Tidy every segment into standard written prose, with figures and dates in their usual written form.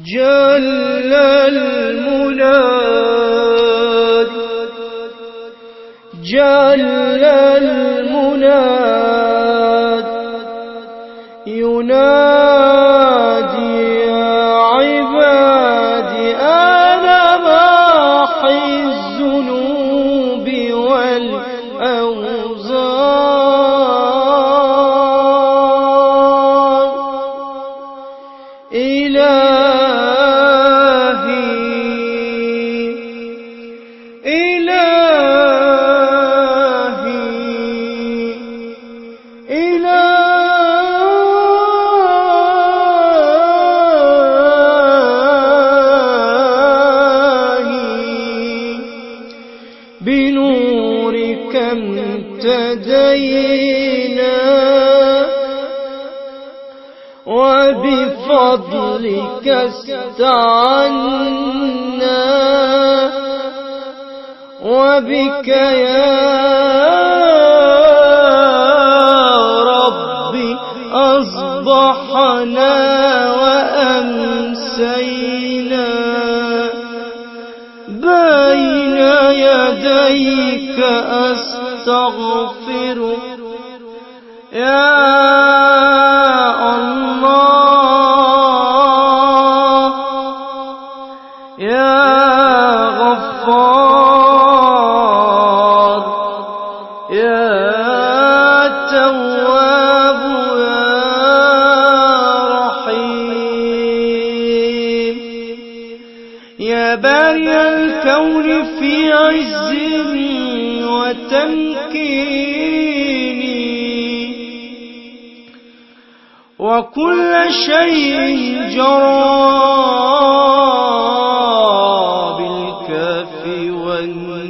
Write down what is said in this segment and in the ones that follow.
جل المناد جل المناد ينادي يا عبادي أنا ماحي الذنوب والأوزار بنورك امتدينا وبفضلك استعنا وبك يا ربي أصبحنا وأمسينا بين يديك أستغفر يا الله يا غفار يا تواب يا رحيم يا بارئ الكون في عز وتمكين وكل شيء جرى بالكاف والنون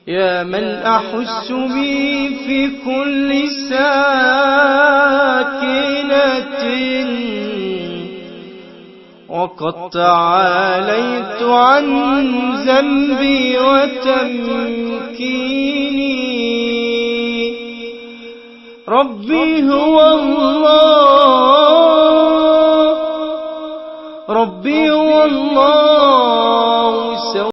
يا من أحس به في كل ساكنة وقد تعاليت عن ذنبي وتمكيني ربي هو الله ربي هو الله